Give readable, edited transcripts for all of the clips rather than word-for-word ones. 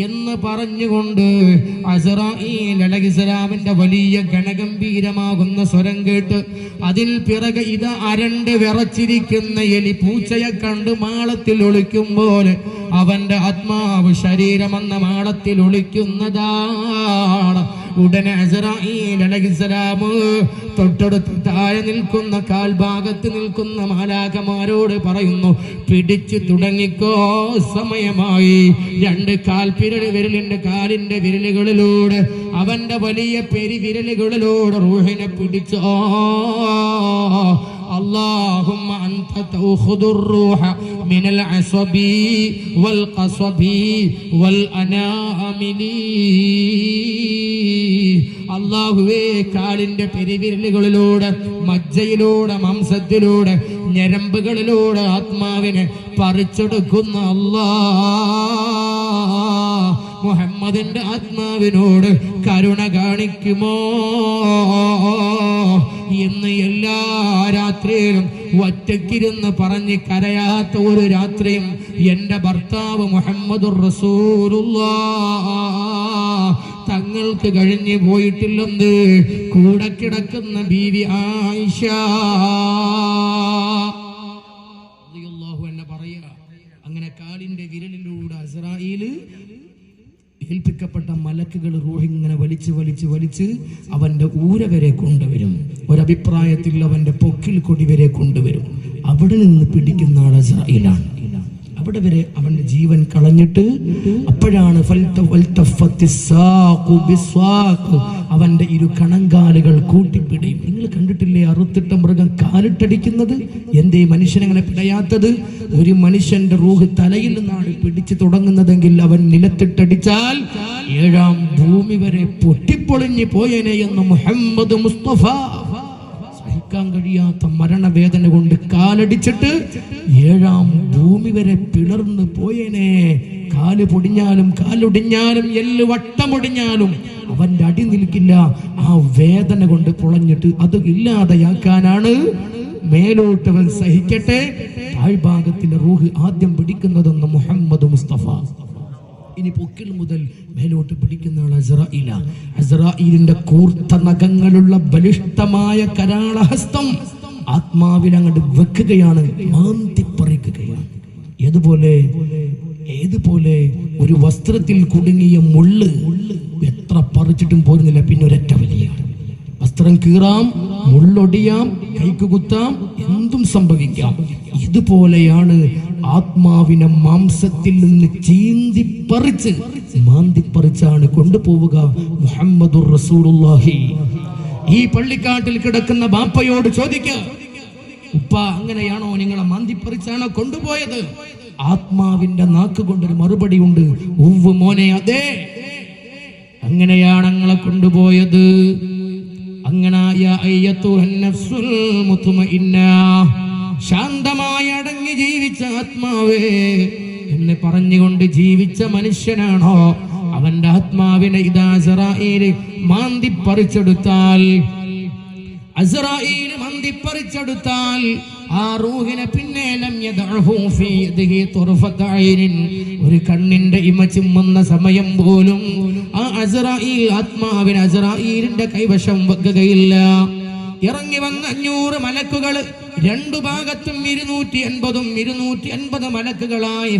എന്ന് പറഞ്ഞുകൊണ്ട് അസ്റായീൽ അലൈഹിസ്സലാമിന്റെ വലിയ ഗണഗംഭീരമാകുന്ന സ്വരം കേട്ട് അതിൽ പിറകെ ഇത് അരണ്ട് വിറച്ചിരിക്കുന്ന എലി പൂച്ചയെ കണ്ട് മാളത്തിൽ ഒളിക്കുമ്പോൾ അവന്റെ ആത്മാവ് ശരീരമെന്ന മാളത്തിൽ ഒളിക്കുന്നതാണ്. ഉടനെ അസ്റായീൽ അലൈഹിസ്സലാം തൊട്ടടുത്ത് താഴെ നിൽക്കുന്ന കാൽഭാഗത്ത് നിൽക്കുന്ന മാലാഖമാരോട് പറയുന്നു, പിടിച്ചു തുടങ്ങിക്കോ, സമയമായി. രണ്ട് വിരലിന്റെ കാലിന്റെ വിരലുകളിലൂടെ അവന്റെ വലിയ പെരുവിരലുകളിലൂടെ റൂഹിനെ പിടിച്ചോ. اللهم أنت تأخذ الروح من العصب والقصب والأنامل. അല്ലാഹുവേ, കാലിന്റെ പെരുവിരലുകളിലൂടെ, മജ്ജയിലൂടെ, മാംസത്തിലൂടെ, ഞരമ്പുകളിലൂടെ ആത്മാവിനെ പറിച്ചെടുക്കുന്ന അല്ലാഹ്, മുഹമ്മദിന്റെ ആത്മാവിനോട് കരുണ കാണിക്കുമോ എന്ന് എല്ലാ രാത്രിയിലും ഒറ്റയ്ക്കിരുന്ന് പറഞ്ഞ് കരയാത്ത ഒരു രാത്രിയും എൻ്റെ ഭർത്താവ് മുഹമ്മദുർ റസൂലുള്ളാഹ് തങ്ങൾക്ക് കഴിഞ്ഞു പോയിട്ടില്ലെന്ന് കൂടെ കിടക്കുന്ന ബീവി ആയിഷ റളിയല്ലാഹു അൻഹ പറയുക. അങ്ങനെ കാലിന്റെ വിരലിലൂടെ അസ്റായീൽ ഏൽപ്പിക്കപ്പെട്ട മലക്കുകൾ റൂഹിങ്ങനെ വലിച്ച് അവന്റെ ഊര വരെ കൊണ്ടുവരും. ഒരഭിപ്രായത്തിൽ അവന്റെ പൊക്കിൽ കൊടി വരെ കൊണ്ടുവരും. അവിടെ നിന്ന് പിടിക്കുന്ന ആൾ അസ്റായീലാണ്. അവിടെ വരെ അവന്റെ ജീവൻ കളഞ്ഞിട്ട് അപ്പോഴാണ് അവന്റെ ഇരു കണങ്കാലുകൾ കൂട്ടിപ്പിടിയും. നിങ്ങൾ കണ്ടിട്ടില്ലേ അറുത്തിട്ട മൃഗം കാലിട്ടടിക്കുന്നത്? എന്തേ മനുഷ്യനങ്ങനെ പിടയാത്തത്? ഒരു മനുഷ്യന്റെ റൂഹ് തലയിൽ നിന്നാണ് പിടിച്ചു തുടങ്ങുന്നതെങ്കിൽ അവൻ നിലത്തിട്ടടിച്ചാൽ ഏഴാം ഭൂമി വരെ പൊട്ടിപ്പൊളിഞ്ഞു പോയേനെ എന്ന് മുഹമ്മദ് മുസ്തഫ. സഹിക്കാൻ കഴിയാത്ത മരണവേദന കൊണ്ട് കാലടിച്ചിട്ട് ഏഴാം ഭൂമി വരെ പിളർന്നു പോയേനെ. കാല് പൊടിഞ്ഞാലും കാലൊടിഞ്ഞാലും എല്ല് വട്ടമൊടിഞ്ഞാലും അവന്റെ അടി നിൽക്കില്ല. ആ വേദന കൊണ്ട് പൊളഞ്ഞിട്ട് അത് ഇല്ലാതെയാക്കാനാണ് മേലോട്ട് അവൻ സഹിക്കട്ടെ താഴ്ഭാഗത്തിന്റെ റൂഹ് ആദ്യം പിടിക്കുന്നതെന്ന് മുഹമ്മദ് മുസ്തഫ. ഇനി പൊക്കിൽ മുതൽ മേലോട്ട് പിടിക്കുന്ന ആൾ അസ്റായീല. അസ്റായീലിന്റെ കൂർത്ത നഖങ്ങളുള്ള ബലിഷ്ഠമായ കരാളഹസ്തം ആത്മാവിൽ അങ്ങോട്ട് വെക്കുകയാണ്, മാന്തിപ്പറിക്കുകയാണ്. ഏതുപോലെ ഒരു വസ്ത്രത്തിൽ കുടുങ്ങിയ മുള്ള് എത്ര പറിച്ചിട്ടും പോരുന്നില്ല, പിന്നെ ഒരൊറ്റ വലിയാണ്. വസ്ത്രം കീറാം, മുള്ളൊടിയാം, കൈക്ക് കുത്താം, എന്തും സംഭവിക്കാം. ഇതുപോലെയാണ് ആത്മാവിനെ മാംസത്തിൽ നിന്ന് മാന്തിപ്പറിച്ചാണ് കൊണ്ടുപോവുക മുഹമ്മദുർ റസൂലുള്ളാഹി. ഈ പള്ളിക്കാട്ടിൽ കിടക്കുന്ന ബാപ്പയോട് ചോദിക്കുക, ഉപ്പ അങ്ങനെയാണോ, നിങ്ങളെ മാന്തിപ്പറിച്ചാണോ കൊണ്ടുപോയത്? ആത്മാവിന്റെ നാക്ക് കൊണ്ടൊരു മറുപടി ഉണ്ട്, ഉവ്വ് മോനെ, അതെ, അങ്ങനെയാണ് ഞങ്ങളെ കൊണ്ടുപോയത്. അങ്ങനെ ശാന്തമായി അടങ്ങി ജീവിച്ച ആത്മാവേ എന്ന് പറഞ്ഞുകൊണ്ട് ജീവിച്ച മനുഷ്യനാണോ അവന്റെ ആത്മാവിനെ ഇതാ അസ്റായീൽ മാന്തിപ്പറിച്ചെടുത്താൽ ആ റൂഹിനെ പിന്നെ ഒരു കണ്ണിന്റെ ഇമ ചിമ്മുന്ന സമയം പോലും ആ അസ്റായീൽ ആത്മാവിന് അസ്റായീലിന്റെ കൈവശം വെക്കുകയില്ല. ഇറങ്ങി വന്ന 500 മലക്കുകൾ രണ്ടു ഭാഗത്തും 280 മലക്കുകളായി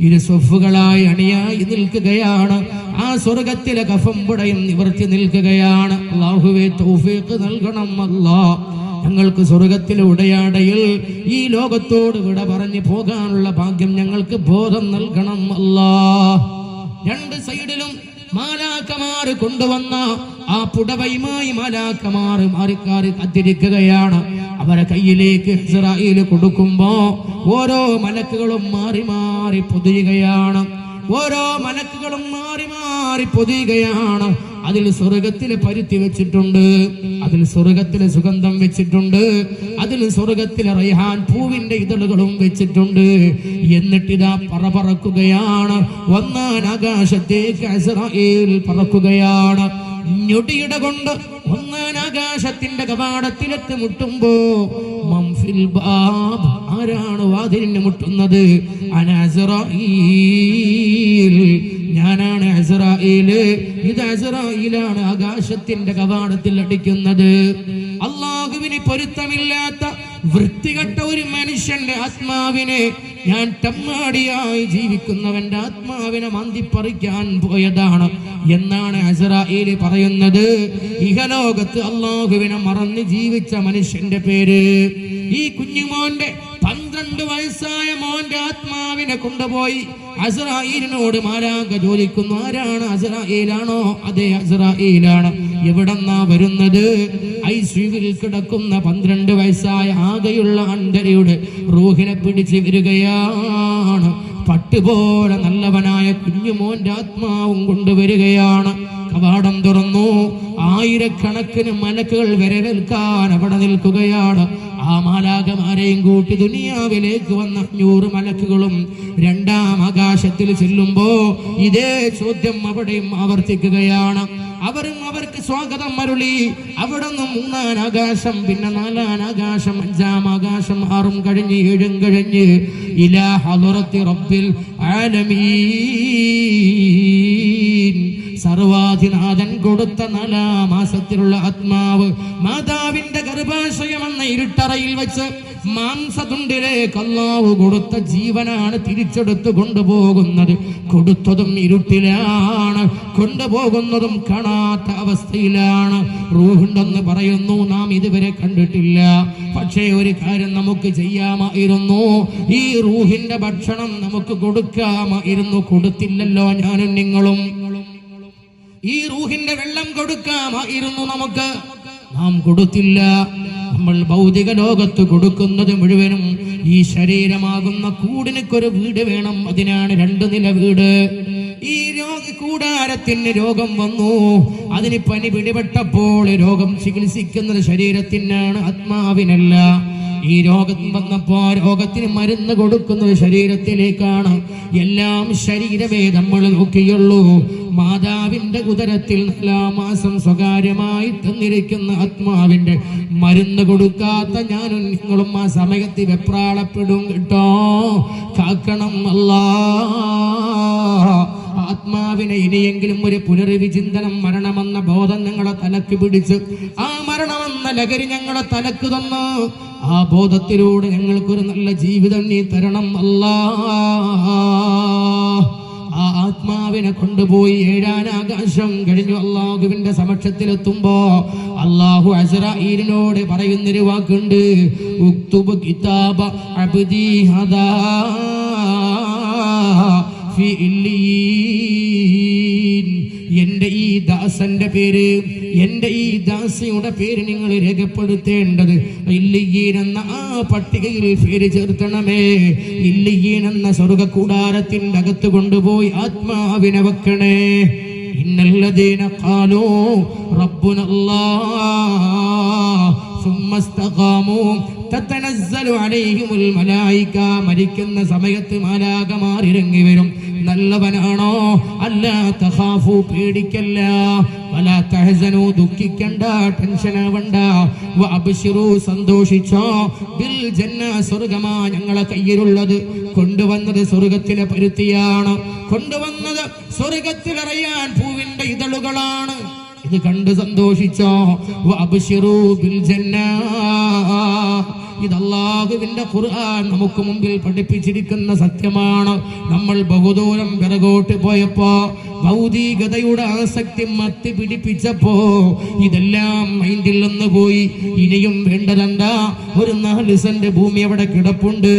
ഇരു സ്വഫുകളായി അണിയായി നിൽക്കുകയാണ്. ആ സ്വർഗത്തിലെ കഫംപുടയും നിവർത്തി നിൽക്കുകയാണ്. അല്ലാഹുവേ തൗഫീഖ് നൽകണം അല്ലാഹ്. ഞങ്ങൾക്ക് സ്വർഗത്തിലെ ഉടയാടയിൽ ഈ ലോകത്തോട് വിട പറഞ്ഞു പോകാനുള്ള ഭാഗ്യം ഞങ്ങൾക്ക് ബോധം നൽകണം അല്ലാഹ്. രണ്ട് സൈഡിലും മാലാഖമാർ കൊണ്ടുവന്ന ആ പുടവയുമായി മാലാഖമാർ മാറിക്കാറി കാത്തിരിക്കുകയാണ്. അവരെ കയ്യിലേക്ക് ഇസ്രായേൽ കൊടുക്കുമ്പോ ഓരോ മലക്കുകളും മാറി മാറി പൊതിയുകയാണ്. ഓരോ മലക്കുകളും മാറി മാറി പൊതിയുകയാണ്. അതിൽ സ്വർഗത്തിലെ പരുത്തി വെച്ചിട്ടുണ്ട്, അതിൽ സ്വർഗത്തിലെ സുഗന്ധം വെച്ചിട്ടുണ്ട്, അതിൽ സ്വർഗത്തിലെ റൈഹാൻ പൂവിന്റെ ഇതളുകളും വെച്ചിട്ടുണ്ട്. എന്നിട്ടിതാ പറക്കുകയാണ്. ഒന്നാം ആകാശത്തേക്ക് ഇസ്രായേൽ പറക്കുകയാണ്. ഞൊടിയിട കൊണ്ട് ഒന്നാം ആകാശത്തിന്റെ കവാടത്തിലെത്തി മുട്ടുമ്പോ ഫിൽ ബാബ്, ആരാണ് വാതിലിന് മുട്ടുന്നത്? അന അസ്റായീൽ, ഞാനാണ് അസ്റായീല്. ഇത് അസ്റായീലാണ് ആകാശത്തിന്റെ കവാടത്തിൽ അടിക്കുന്നത്. അല്ലാഹുവിന് പൊരുത്തമില്ലാത്ത വൃത്തികെട്ട ഒരു മനുഷ്യന്റെ ആത്മാവിനെ, ഞാൻ തമ്മാടിയായി ജീവിക്കുന്നവന്റെ ആത്മാവിനെ മാന്തിപ്പറിക്കാൻ പോയതാണ് എന്നാണ് അസ്റായീല് പറയുന്നത്. ഇഹലോകത്ത് അല്ലാഹുവിനെ മറന്ന് ജീവിച്ച മനുഷ്യന്റെ പേര്. ഈ കുഞ്ഞുമോന്റെ 12 വയസ്സായ മോന്റെ ആത്മാവിനെ കൊണ്ടുപോയി അസ്റായീലിനോട് മാലാഖ ചോദിക്കുന്നു, ആരാണ്? അസ്റായീലാണോ? അതെ, അസ്റായീലാണ്. എവിടെന്നാ വരുന്നത്? ഐസിയുവിൽ കിടക്കുന്ന 12 വയസ്സായ ആകെയുള്ള അന്തരയുടെ റൂഹിനെ പിടിച്ച് വരികയാണ്. പട്ടുപോലെ നല്ലവനായ കുഞ്ഞുമോന്റെ ആത്മാവും കൊണ്ടുവരികയാണ്. കവാടം തുറന്നു. ആയിരക്കണക്കിന് മലക്കുകൾ വരവേൽക്കാൻ അവിടെ നിൽക്കുകയാണ്. ആ മാലാഖമാരെയും കൂട്ടി ദുനിയാവിലേക്ക് വന്ന 500 മലക്കുകളും 2ാം ആകാശത്തിൽ ചെല്ലുമ്പോ ഇതേ ചോദ്യം അവിടെയും ആവർത്തിക്കുകയാണ്. അവരും അവർക്ക് സ്വാഗതം അരുളി. അവിടെ നിന്ന് 3ാം ആകാശം, പിന്നെ 4ാം ആകാശം, 5ാം ആകാശം, 6ഉം കഴിഞ്ഞ് 7ഉം കഴിഞ്ഞ് ഇലാ ഹളറത്തി റബ്ബിൽ ആലമീൻ, സർവാധിനാഥൻ കൊടുത്ത 4ാം മാസത്തിലുള്ള ആത്മാവ് മാതാവിന്റെ ഗർഭാശയമെന്ന ഇരുട്ടറയിൽ വെച്ച് മാംസതുണ്ടിലേക്ക് അല്ലാഹു കൊടുത്ത ജീവനാണ് തിരിച്ചെടുത്ത് കൊണ്ടുപോകുന്നത്. കൊടുത്തതും ഇരുട്ടിലാണ്, കൊണ്ടുപോകുന്നതും കാണാത്ത അവസ്ഥയിലാണ്. റൂഹുണ്ടെന്ന് പറയുന്നു, നാം ഇതുവരെ കണ്ടിട്ടില്ല. പക്ഷേ ഒരു കാര്യം നമുക്ക് ചെയ്യാമായിരുന്നു, ഈ റൂഹിന്റെ ഭക്ഷണം നമുക്ക് കൊടുക്കാമായിരുന്നു. കൊടുത്തില്ലല്ലോ ഞാനും നിങ്ങളും. ഈ റൂഹിന്റെ വെള്ളം കൊടുക്കാമായിരുന്നു നമുക്ക്, നാം കൊടുത്തില്ല. നമ്മൾ ഭൗതിക ലോകത്ത് കൊടുക്കുന്നത് മുഴുവനും ഈ ശരീരമാകുന്ന കൂടിനൊരു വീട് വേണം. അതിനാണ് 2 നില വീട്. ഈ കൂടാരത്തിന് രോഗം വന്നു, അതിന് പനി പിടിപെട്ടപ്പോൾ രോഗം ചികിത്സിക്കുന്നത് ശരീരത്തിനാണ്, ആത്മാവിനല്ല. ഈ രോഗം വന്നപ്പോ രോഗത്തിന് മരുന്ന് കൊടുക്കുന്നത് ശരീരത്തിലേക്കാണ്. എല്ലാം ശരീരമേ നമ്മൾ നോക്കിയുള്ളൂ. മാതാവിന്റെ ഉദരത്തിൽ 4ാം മാസം സ്വകാര്യമായി തന്നിരിക്കുന്ന ആത്മാവിന്റെ മരുന്ന് കൊടുക്കാത്ത ഞാനും നിങ്ങളും ആ സമയത്ത് വെപ്രാളപ്പെടും കേട്ടോ. കാക്കണം അല്ലാഹ്. ആത്മാവിനെ ഇനിയെങ്കിലും ഒരു പുനർവിചിന്തനം, മരണമെന്ന ബോധം ഞങ്ങളെ തലക്ക് പിടിച്ച്, ആ മരണമെന്ന ലഹരി ഞങ്ങളെ തലക്ക് തന്നു. ആ ബോധത്തിലൂടെ ഞങ്ങൾക്കൊരു നല്ല ജീവിതം നീ തരണം അല്ലാഹ്. ആ ആത്മാവിനെ കൊണ്ടുപോയി 7ാം ആകാശം കഴിഞ്ഞു അല്ലാഹുവിന്റെ സമക്ഷത്തിലെത്തുമ്പോ അല്ലാഹു അസ്റായീലിനോട് പറയുന്നൊരു വാക്കുണ്ട്, ഉക്തുബ് കിതാബ അബ്ദി ഹദാ ഫി ഇല്ലീൻ. എന്റെ ഈ ദാസന്റെ പേര്, എന്റെ ഈ ദാസിയുടെ പേര് നിങ്ങൾ രേഖപ്പെടുത്തേണ്ടത് ഇല്ലിയീൻ എന്ന ആ പട്ടികയിൽ പേര് ചേർത്തണമേ. ഇല്ലിയീൻ എന്ന സ്വർഗ കൂടാരത്തിന്റെ അകത്ത് കൊണ്ടുപോയി ആത്മാവിനെ വെക്കണേ. ഇന്നല്ലദീന ഖാലൂ റബ്ബുനല്ലാഹ് സുമ്മ ഇസ്തഖാമൂ തതനസ്സലു അലൈഹിമുൽ മലായിക. മരിക്കുന്ന സമയത്ത് മാലാഖമാർ ഇറങ്ങി വരും. നല്ലവനാണോ? അല്ല തഖാഫു, പേടിക്കല്ല. വലാ തഹ്സനു, ദുഃഖിക്കണ്ട, ടെൻഷൻ ആവണ്ട. വഅബ്ശിറു, സന്തോഷിച്ചോ. ബിൽ ജന്ന, സ്വർഗ്ഗമാ ഞങ്ങളെ കയ്യിലുള്ളത്. കൊണ്ടുവന്നത് സ്വർഗ്ഗത്തിലെ പരുത്തിയാണ്, കൊണ്ടുവന്നത് സ്വർഗ്ഗത്തിലറിയാൻ പൂവിന്റെ ഇതളുകളാണ്. ഇത് കണ്ട് സന്തോഷിച്ചോ. വഅബ്ശിറു ബിൽ ജന്ന. ഇത് അല്ലാഹുവിന്റെ ഖുർആൻ നമുക്ക് മുമ്പിൽ പഠിപ്പിച്ചിരിക്കുന്ന സത്യമാണ്. നമ്മൾ ബഹുദൂരം പിറകോട്ട് പോയപ്പോ, ഭൗതികതയുടെ ആസക്തി മത്തി പിടിപ്പിച്ചപ്പോ ഇതെല്ലാം മൈൻഡിൽ നിന്ന് പോയി. ഇനിയും വേണ്ടതെന്താ? ഒരു 4 സെന്റ് ഭൂമി അവിടെ കിടപ്പുണ്ട്.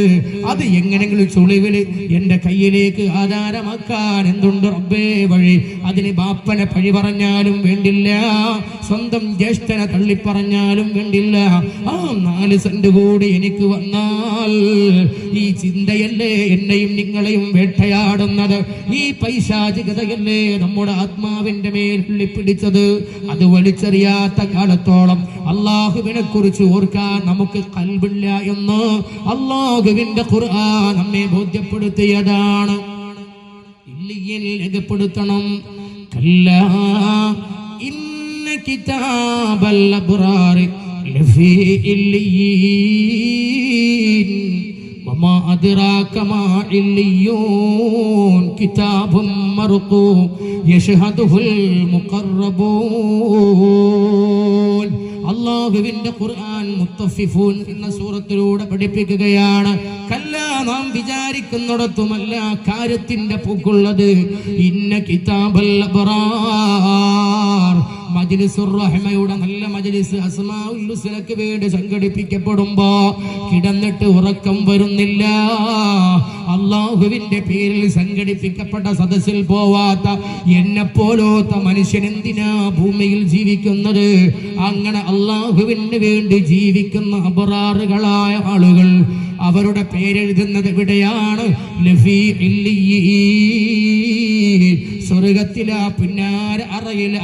അത് എങ്ങനെങ്കിലും ചുളിവില് എന്റെ കയ്യിലേക്ക് ആധാരമാക്കാൻ എന്തുണ്ട് റബ്ബേ വഴി? അതിന് ബാപ്പനെ പഴി പറഞ്ഞാലും വേണ്ടില്ല, സ്വന്തം ജ്യേഷ്ഠനെ തള്ളിപ്പറഞ്ഞാലും വേണ്ടില്ല. ആ 4 സെന്റ് കൂടി എനിക്ക് വന്നാൽ, ഈ ചിന്തയല്ലേ എന്നെയും നിങ്ങളെയും വേട്ടയാടുന്നത്? ഈ പൈശാചികതയല്ലേ നമ്മുടെ ആത്മാവിന്റെ മേൽ പിടിച്ചത്? അത് വലിച്ചെറിയാത്ത കാലത്തോളം അല്ലാഹുവിനെ കുറിച്ച് ഓർക്കാൻ നമുക്ക് ഖൽബില്ല എന്ന് അല്ലാഹുവിന്റെ ഖുർആൻ നമ്മെ ബോധ്യപ്പെടുത്തിയതാണ്. ഇല്ലിയിൽ രേഖപ്പെടുത്തണം. കല്ലാ ഇന്ന കിതാബൽ അബ്റാർ ലഫീ ഇല്ലിയീൻ വമാ അദ്റാക മാ ഇല്ലിയൂൻ കിതാബും മർഖൂം യശ്ഹദുഹുൽ മുഖറബൂൻ. അല്ലാഹുവിന്റെ ഖുർആൻ മുത്തഫിഫൂൻ എന്ന സൂറത്തിലൂടെ പഠിപ്പിക്കുകയാണ്. കല്ല, നാം വിചാരിക്കുന്നിടത്തുമല്ല കാര്യത്തിന്റെ പൂക്കുള്ളത്. ഇന്ന കിതാബൽ അബ്റാർ, മജ്ലിസുർ റഹ്മയുടെ നല്ല മജ്ലിസ് അസ്മാഉൽ ഹുസ്നക്ക് വേണ്ടി സംഘടിപ്പിക്കപ്പെടുമ്പോ കിടന്നിട്ട് ഉറക്കം വരുന്നില്ല. അല്ലാഹുവിന്റെ പേരിൽ സംഘടിപ്പിക്കപ്പെട്ട സദസ്സിൽ പോവാത്ത എന്നെപ്പോലത്തെ മനുഷ്യൻ എന്തിനാ ഭൂമിയിൽ ജീവിക്കുന്നത്? അങ്ങനെ അല്ലാഹുവിന് വേണ്ടി ജീവിക്കുന്ന അബ്റാറുകളായ ആളുകൾ അവരുടെ പേരെഴുതുന്നത് എവിടെയാണ്? ലഫീ ഇല്ലിയീൻ, സ്വർഗത്തിലെ പിന്നാര അറയിലാണ്.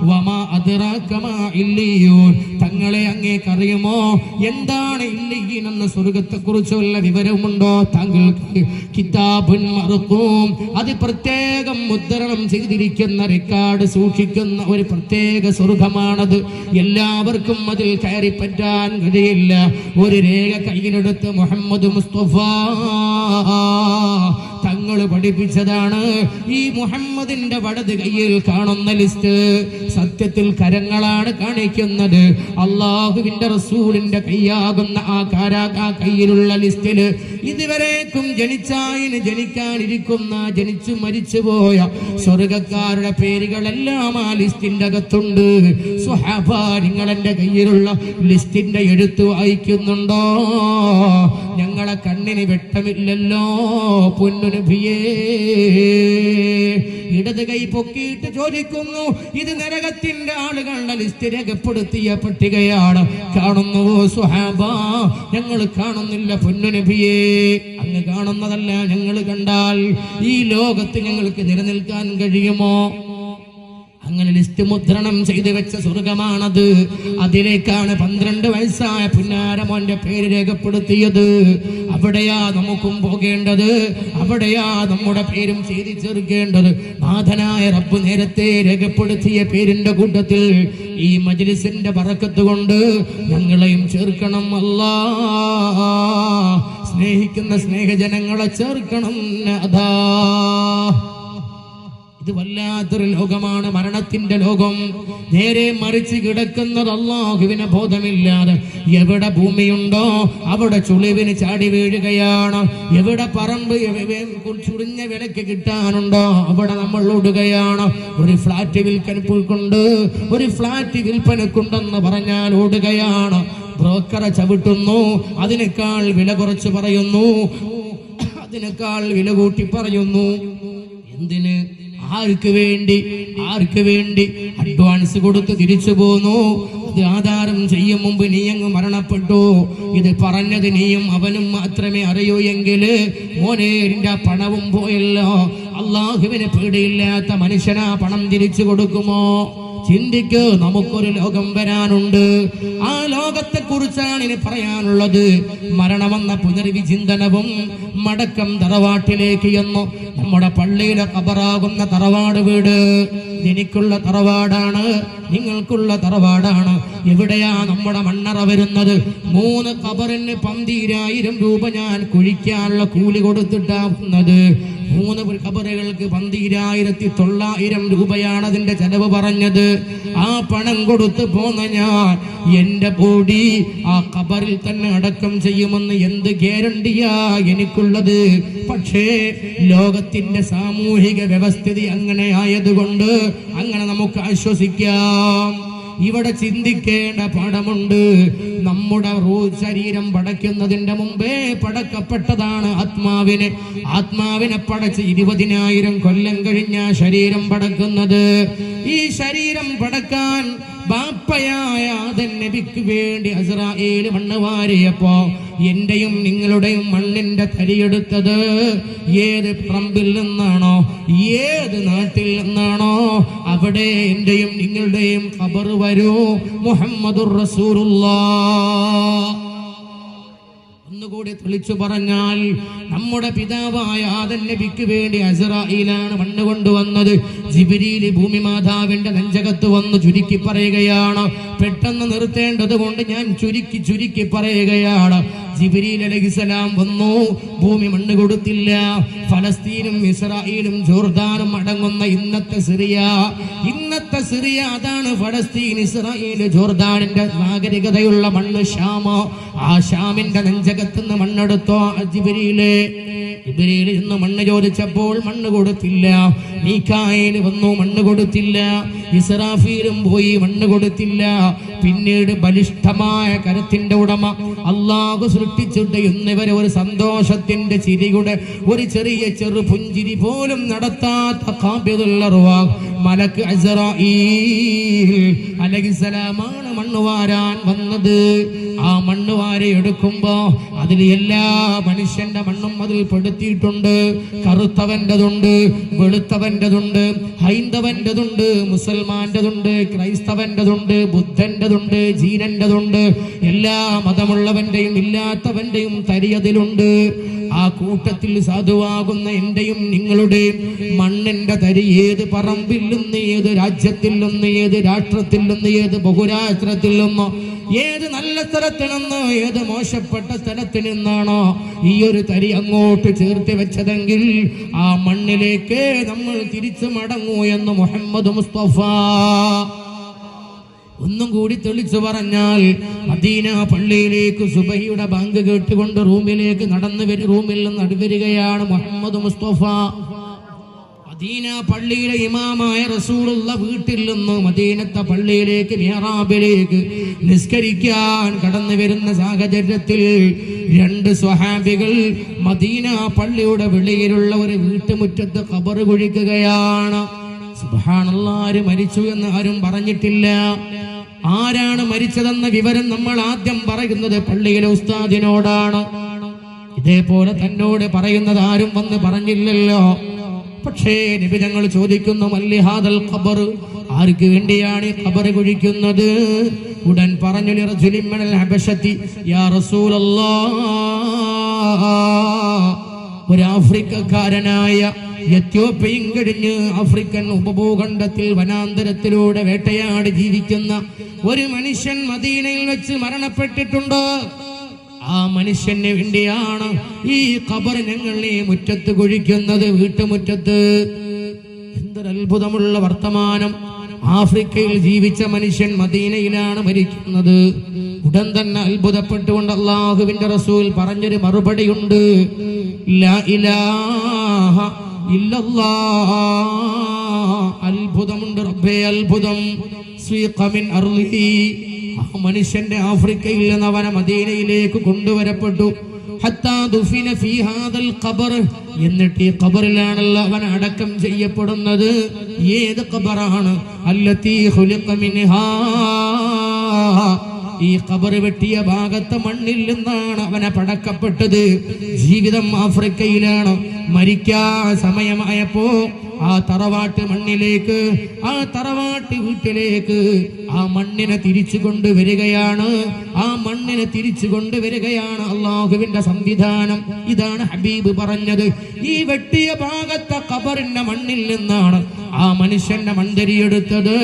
വമാ അദ്റാക മാ ഇല്ലിയൂൻ, തങ്ങളെ അങ്ങേക്കറിയുമോ എന്താണ് ഇല്ലിയീൻ എന്ന സ്വർഗത്തെക്കുറിച്ചുള്ള വിവരമുണ്ടോ താങ്കൾക്ക്? കിതാബുൻ മർഖൂം, അത് പ്രത്യേകം മുദ്രണം ചെയ്തിരിക്കുന്ന റെക്കോർഡ് സൂക്ഷിക്കുന്ന ഒരു പ്രത്യേക സ്വർഗമാണത്. എല്ലാവർക്കും അതിൽ കയറി പറ്റാൻ കഴിയില്ല. ഒരു രേഖ കയ്യിലെടുത്ത് മുഹമ്മദ് മുസ്തഫ തങ്ങൾ പഠിപ്പിച്ചതാണ്. ഈ മുഹമ്മദിന്റെ വലത് കയ്യിൽ കാണുന്ന ലിസ്റ്റ് സത്യത്തിൽ കരങ്ങളാണ് കാണിക്കുന്നത്. അള്ളാഹുവിന്റെ റസൂലിന്റെ കയ്യാകുന്ന ആ കയ്യിലുള്ള ലിസ്റ്റില് ഇതുവരേക്കും ജനിക്കാനിരിക്കുന്ന ജനിച്ചു മരിച്ചുപോയ സ്വർഗക്കാരുടെ പേരുകളെല്ലാം ആ ലിസ്റ്റിന്റെ അകത്തുണ്ട്. സ്വഹാബ, നിങ്ങൾ എന്റെ കയ്യിലുള്ള ലിസ്റ്റിന്റെ എഴുത്ത് വായിക്കുന്നുണ്ടോ? ഞങ്ങളെ കണ്ണിന് വെട്ടമില്ലല്ലോ പൊന്നു നബിയേ. ഇടത് കൈ പൊക്കിയിട്ട് ചോദിക്കുന്നു, ഇത് നരകത്തിന്റെ ആളുകളുടെ ലിസ്റ്റ് രേഖപ്പെടുത്തിയ പട്ടികയാണ്. കാണുന്നുവോ സ്വഹാബ? ഞങ്ങൾ കാണുന്നില്ല പൊന്നു നബിയേ. അങ്ങ് കാണുന്നതല്ല ഞങ്ങൾ കണ്ടാൽ ഈ ലോകത്ത് ഞങ്ങൾക്ക് നിലനിൽക്കാൻ കഴിയുമോ? അങ്ങനെ ലിസ്റ്റ് മുദ്രണം ചെയ്തു വെച്ച സ്വർഗമാണത്. അതിലേക്കാണ് 12 വയസ്സായ പുന്നാരമോന്റെ പേര് രേഖപ്പെടുത്തിയത്. അവിടെയാ നമുക്കും പോകേണ്ടത്, അവിടെയാ നമ്മുടെ പേരും ചെയ്തി ചേർക്കേണ്ടത്. നാഥനായ റബ്ബ് നേരത്തെ രേഖപ്പെടുത്തിയ പേരിന്റെ കൂട്ടത്തിൽ ഈ മജ്ലിസിന്റെ ബറക്കത്ത് കൊണ്ട് ഞങ്ങളെയും ചേർക്കണം അല്ലാഹ്. സ്നേഹിക്കുന്ന സ്നേഹജനങ്ങളെ ചേർക്കണം അതാ. ഇത് വല്ലാത്തൊരു ലോകമാണ്, മരണത്തിന്റെ ലോകം. നേരെ മറിച്ച് കിടക്കുന്നത് അല്ലാഹുവിനെ ബോധമില്ലാതെ. എവിടെ ഭൂമിയുണ്ടോ അവിടെ ചുളിവിന് ചാടി വീഴുകയാണ്. എവിടെ പറമ്പ് ചുളിഞ്ഞ വിലക്ക് കിട്ടാനുണ്ടോ അവിടെ നമ്മൾ ഓടുകയാണ്. ഒരു ഫ്ലാറ്റ് വിൽപ്പനക്കുണ്ട്, ഒരു ഫ്ലാറ്റ് വിൽപ്പനക്കുണ്ടെന്ന് പറഞ്ഞാൽ ഓടുകയാണ്. ബ്രോക്കറെ ചവിട്ടുന്നു, അതിനേക്കാൾ വില കുറച്ച് പറയുന്നു, അതിനേക്കാൾ വില കൂട്ടി പറയുന്നു. എന്തിന്? ആർക്ക് വേണ്ടി? അഡ്വാൻസ് കൊടുത്ത് തിരിച്ചു പോന്നു. ഇത് ആധാരം ചെയ്യും മുമ്പ് നീ അങ്ങ് മരണപ്പെട്ടു. ഇത് പറഞ്ഞത് നീയും അവനും മാത്രമേ അറിയൂ എങ്കില് മോനെ നിന്റെ പണവും പോയല്ലോ. അള്ളാഹുവിന് പേടിയില്ലാത്ത മനുഷ്യനാ പണം തിരിച്ചു കൊടുക്കുമോ? ചിന്തിക്ക്, നമുക്കൊരു ലോകം വരാനുണ്ട്. ആ ലോകത്തെ കുറിച്ചാണ് ഇനി പറയാനുള്ളത്. മരണമെന്ന പുനർവിചിന്തനവും മടക്കം തറവാട്ടിലേക്ക് എന്നു. നമ്മുടെ പള്ളിയിലെ ഖബറാകുന്ന തറവാട് വീട് എനിക്കുള്ള തറവാടാണ്, നിങ്ങൾക്കുള്ള തറവാടാണ്. എവിടെയാ നമ്മുടെ മണ്ണറ വരുന്നത്? 3 ഖബറിന് 12,000 രൂപ ഞാൻ കുഴിക്കാനുള്ള കൂലി കൊടുത്തിട്ടാവുന്നത്. 3 ഖബറുകൾക്ക് 12,900 രൂപയാണ് അതിന്റെ ചെലവ് പറഞ്ഞത്. ആ പണം കൊടുത്ത് പോന്ന ഞാൻ എന്റെ ബോഡി ആ ഖബറിൽ തന്നെ അടക്കം ചെയ്യുമെന്ന് എന്ത് ഗ്യാരണ്ടിയാ എനിക്കുള്ളത്? പക്ഷേ ലോകത്തിന്റെ സാമൂഹിക വ്യവസ്ഥിതി അങ്ങനെ ആയതുകൊണ്ട് അങ്ങനെ നമുക്ക് ആശ്വസിക്കാം. ഇവിടെ ചിന്തിക്കേണ്ട പാഠമുണ്ട്. നമ്മുടെ ശരീരം പടയ്ക്കുന്നതിന്റെ മുമ്പേ പടക്കപ്പെട്ടതാണ് ആത്മാവിനെ പടച്ച് 20,000 കൊല്ലം കഴിഞ്ഞ ശരീരം പടക്കുന്നത്. ഈ ശരീരം പടക്കാൻ ബാപ്പയായ ആദം നബിക്ക് വേണ്ടി അസ്രായേൽ മണ്ണ് വാരിയപ്പോ എന്റെയും നിങ്ങളുടെയും മണ്ണിന്റെ തരിയെടുത്തത് ഏത് പറമ്പിൽ നിന്നാണോ, ഏത് നാട്ടിൽ നിന്നാണോ അവിടെ എന്റെയും നിങ്ങളുടെയും ഖബർ വരൂ. മുഹമ്മദുർ റസൂലുള്ളാഹ്. ഒന്നുകൂടി തെളിച്ചു പറഞ്ഞാൽ നമ്മുടെ പിതാവായ ആദം നബിക്ക് വേണ്ടി അസ്രായീലാണ് മണ്ണ് കൊണ്ടുവന്നത്. ജിബ്രീൽ ഭൂമി മാതാവിന്റെ നെഞ്ചകത്ത് വന്ന് ചുരുക്കി പറയുകയാണ്. പെട്ടെന്ന് നിർത്തേണ്ടത് കൊണ്ട് ഞാൻ ചുരുക്കി പറയുകയാണ്. ജിബ്രീൽ അലൈഹിസ്സലാം വന്നു, ഭൂമി മണ്ണ് കൊടുത്തില്ല. ഫലസ്തീനും ഇസ്രായേലും ജോർദാനും അടങ്ങുന്ന ഇന്നത്തെ സിറിയ അതാണ് ഫലസ്തീൻ, ഇസ്രായേൽ, ജോർദാനിന്റെ നാഗരികതയുള്ള മണ്ണ് ഷാമ. ആ ഷാമിന്റെ നെഞ്ചകത്തുനിന്ന് മണ്ണെടുത്തോ ജിബ്രീൽ ഇന്ന് മണ്ണ് ചോദിച്ചപ്പോൾ മണ്ണ് കൊടുത്തില്ല. മീകായേൽ വന്നു, മണ്ണ് കൊടുത്തില്ല. ഇസ്രാഫീലും പോയി, മണ്ണ് കൊടുത്തില്ല. പിന്നീട് ബലിഷ്ഠമായ കരത്തിന്റെ ഉടമ അല്ലാഹു സൃഷ്ടിച്ചിട്ട് ഇന്നിവരെ ഒരു സന്തോഷത്തിന്റെ ചിരിയുടെ ഒരു ചെറു പുഞ്ചിരി പോലും നടത്താത്ത ഖാബിദുൽ അർവാഹ് മലക്ക് അസ്റായീൽ അലൈഹിസ്സലാമാണ് മണ്ണ് വാരാൻ വന്നത്. ആ മണ്ണ് വാരി എടുക്കുമ്പോ അതിൽ എല്ലാ മനുഷ്യന്റെ മണ്ണും അതിൽ പെടുത്തിയിട്ടുണ്ട്. കറുത്തവൻ്റെതുണ്ട്, വെളുത്തവൻ്റെതുണ്ട്, ഹൈന്ദവൻ്റെതുണ്ട്, മുസൽമാൻ്റെതുണ്ട്, ക്രൈസ്തവൻ്റെതുണ്ട്, ബുദ്ധൻ്റെതുണ്ട്, ജീനൻ്റെതുണ്ട്. എല്ലാ മതമുള്ളവന്റെയും ഇല്ലാത്തവന്റെയും തരിയതിലുണ്ട്. ആ കൂട്ടത്തിൽ സാധുവാകുന്ന എന്റെയും നിങ്ങളുടെയും മണ്ണിന്റെ തരി ഏത് പറമ്പിൽ നിന്ന്, ഏത് രാജ്യത്തിൽ നിന്ന്, ഏത് രാഷ്ട്രത്തിൽ നിന്ന്, ഏത് ബഹുരാഷ്ട്രത്തിൽ നിന്ന്, ഏത് നല്ല സ്ഥലത്തിൽ നിന്ന്, ഏത് മോശപ്പെട്ട സ്ഥലത്തിൽ നിന്നാണോ ഈ ഒരു തരി അങ്ങോട്ട് ചേർത്ത് വെച്ചതെങ്കിൽ ആ മണ്ണിലേക്ക് നമ്മൾ തിരിച്ചു മടങ്ങൂ എന്ന് മുഹമ്മദ് മുസ്തഫ. ഒന്നും കൂടി തെളിച്ചു പറഞ്ഞാൽ മദീന പള്ളിയിലേക്ക് സുബഹിയുടെ ബാങ്ക് കേട്ടുകൊണ്ട് റൂമിലേക്ക് റൂമിൽ നിന്ന് നടുവരികയാണ് മുഹമ്മദ് മുസ്തഫ. മദീന പള്ളിയിലെ ഇമാമായ റസൂലുള്ള വീട്ടിൽ നിന്ന് മദീനത്തെ പള്ളിയിലേക്ക് മിഹ്റാബിലേക്ക് നിസ്കരിക്കാൻ കടന്നു വരുന്ന സാഹചര്യത്തിൽ രണ്ട് സ്വഹാബികൾ മദീന പള്ളിയുടെ വെളിയിലുള്ള ഒരു വീട്ടുമുറ്റത്ത് ഖബർ കുഴിക്കുകയാണ്. സുബ്ഹാനല്ലാഹ്, ആര് മരിച്ചു എന്ന് ആരും പറഞ്ഞിട്ടില്ല. ആരാണ് മരിച്ചതെന്ന വിവരം നമ്മൾ ആദ്യം പറയുന്നത് പള്ളിയിലെ ഉസ്താദിനോടാണ്. ഇതേപോലെ തന്നോട് പറയുന്നത് ആരും വന്ന് പറഞ്ഞില്ലല്ലോ. പക്ഷേ നബി തങ്ങൾ ചോദിക്കുന്നു, മല്ലിഹാദൽ ഖബർ, ആർക്ക് വേണ്ടിയാണ് ഈ ഖബർ കുഴിക്കുന്നത്? ഉടൻ പറഞ്ഞു, ലിറജുലിൻ മിനൽ ഹബശതി യാ റസൂലല്ലാഹ്, ഒരു ആഫ്രിക്കക്കാരനായ എത്യോപ്യയും കഴിഞ്ഞ് ആഫ്രിക്കൻ ഉപഭൂഖണ്ഡത്തിൽ വനാന്തരത്തിലൂടെ വേട്ടയാടി ജീവിക്കുന്ന ഒരു മനുഷ്യൻ മദീനയിൽ വെച്ച് മരണപ്പെട്ടിട്ടുണ്ട്. ആ മനുഷ്യന് വേണ്ടിയാണ് ഈ ഖബർ ഞങ്ങൾ ഈ മുറ്റത്ത് കുഴിക്കുന്നത്, വീട്ടുമുറ്റത്ത്. എന്തൊരു അത്ഭുതമുള്ള വർത്തമാനം! ആഫ്രിക്കയിൽ ജീവിച്ച മനുഷ്യൻ മദീനയിലാണ് മരിക്കുന്നത്. ഉടൻ തന്നെ അത്ഭുതപ്പെട്ടുകൊണ്ട് അല്ലാഹുവിന്റെ റസൂൽ പറഞ്ഞൊരു മറുപടിയുണ്ട്, ലാ ഇലാഹ ഇല്ലല്ലാഹ്. അത്ഭുതമുണ്ട് റബ്ബേ, അത്ഭുതം. സ്വീഖ മിൻ അർളിഹി, ആ മനുഷ്യന്റെ ആഫ്രിക്കയിൽ നിന്ന് അവൻ മദീനയിലേക്ക് കൊണ്ടുവരപ്പെട്ടു. ഹത്താ ദുഫിന ഫീ ഹാദൽ ഖബർ, എന്നിട്ട് ഈ ഖബറിലാണല്ലോ അവൻ അടക്കം ചെയ്യപ്പെടുന്നത്. ഏത് ഖബറാണ്? അല്ലതീ ഖുലിഖ മിൻഹാ, ഈ ഖബർ വെട്ടിയ ഭാഗത്തെ മണ്ണിൽ നിന്നാണ് അവനെ പടക്കപ്പെട്ടത്. ജീവിതം ആഫ്രിക്കയിലാണ്. മരിക്കാൻ സമയമായപ്പോ ആ തറവാട്ട് മണ്ണിലേക്ക്, ആ തറവാട്ട് വീട്ടിലേക്ക് ആ മണ്ണിനെ തിരിച്ചു കൊണ്ടുവരികയാണ്. ആ മണ്ണിനെ തിരിച്ചു കൊണ്ടുവരികയാണ് അള്ളാഹുവിന്റെ സംവിധാനം. ഇതാണ് ഹബീബ് പറഞ്ഞത്. ഈ വെട്ടിയ ഭാഗത്തെ ഖബറിന്റെ മണ്ണിൽ നിന്നാണ് ആ മനുഷ്യന്റെ മണ്ഡരിയെടുത്തത്.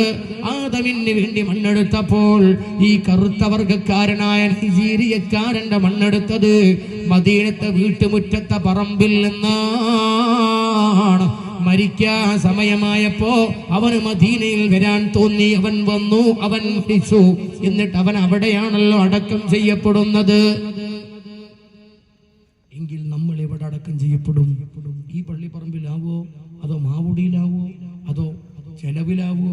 ആദമിന് വേണ്ടി മണ്ണെടുത്തപ്പോൾ ഈ കറുത്ത വർഗക്കാരനായ നൈജീരിയക്കാരന്റെ മണ്ണെടുത്തത് മദീനത്തെ വീട്ടുമുറ്റത്തെ പറമ്പിൽ നിന്നാണ്. മരിക്കാൻ സമയമായപ്പോ അവന് മദീനയിൽ വരാൻ തോന്നി. അവൻ വന്നു, അവൻ മരിച്ചു. എന്നിട്ട് അവൻ അവിടെയാണല്ലോ അടക്കം ചെയ്യപ്പെടുന്നത്. എങ്കിൽ നമ്മൾ എവിടെ അടക്കം ചെയ്യപ്പെടും? ഈ പള്ളിപ്പറമ്പിലാവോ, അതോ മാവുടിയിലാവോ, അതോ ചെലവിലാവോ,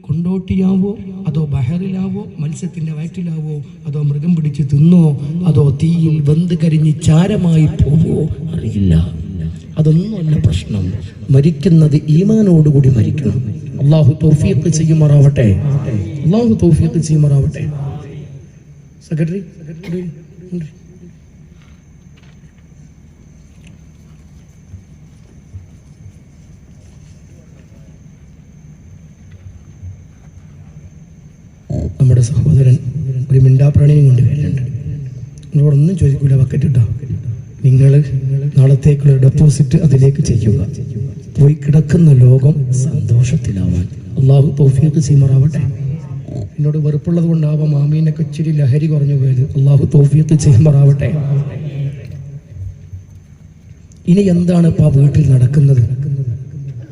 കൊണ്ടോട്ടിയാവോ, അതോ ബഹറിലാവോ, മത്സ്യത്തിന്റെ വയറ്റിലാവോ, അതോ മൃഗം പിടിച്ച് തിന്നോ, അതോ തീയിൽ വെന്ത് കരിഞ്ഞ് ചാരമായി പോവോ? അറിയില്ല. അതൊന്നുമല്ല പ്രശ്നം. മരിക്കുന്നത് ഈമാനോടുകൂടി മരിക്കണം. അള്ളാഹു തൗഫീഖ് ചെയ്യുമാറാവട്ടെ. അള്ളാഹു തൗഫീഖ് ചെയ്യുമാറാവട്ടെ. സെക്രട്ടറി നമ്മുടെ സഹോദരൻ ഒരു മിണ്ടാപ്രാണിയും കൊണ്ട് വരുന്നുണ്ട്. നിങ്ങളോടൊന്നും ചോദിക്കൂല, ബക്കറ്റ് ഇട്ടോ, നിങ്ങൾ നാളത്തേക്കുള്ള ഡെപ്പോസിറ്റ് അതിലേക്ക് ചെയ്യുക. പോയി കിടക്കുന്ന ലോകം സന്തോഷത്തിലാവാൻ അള്ളാഹു തൗഫീഖ് ചെയ്യുമാറാവട്ടെ. എന്നോട് വെറുപ്പുള്ളത് കൊണ്ടാവാം മാമീനൊക്കെ ഇച്ചിരി ലഹരി കുറഞ്ഞു പോയത്. അള്ളാഹു തൗഫീഖ് ചെയ്യുമാറാവട്ടെ. ഇനി എന്താണ് ഇപ്പൊ ആ വീട്ടിൽ നടക്കുന്നത്?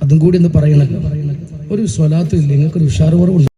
അതും കൂടി ഒന്ന് പറയണല്ലോ. ഒരു സ്വലാത്ത് ഇല്ല, നിങ്ങൾക്കൊരു ഉഷാറ് കുറവുണ്ട്.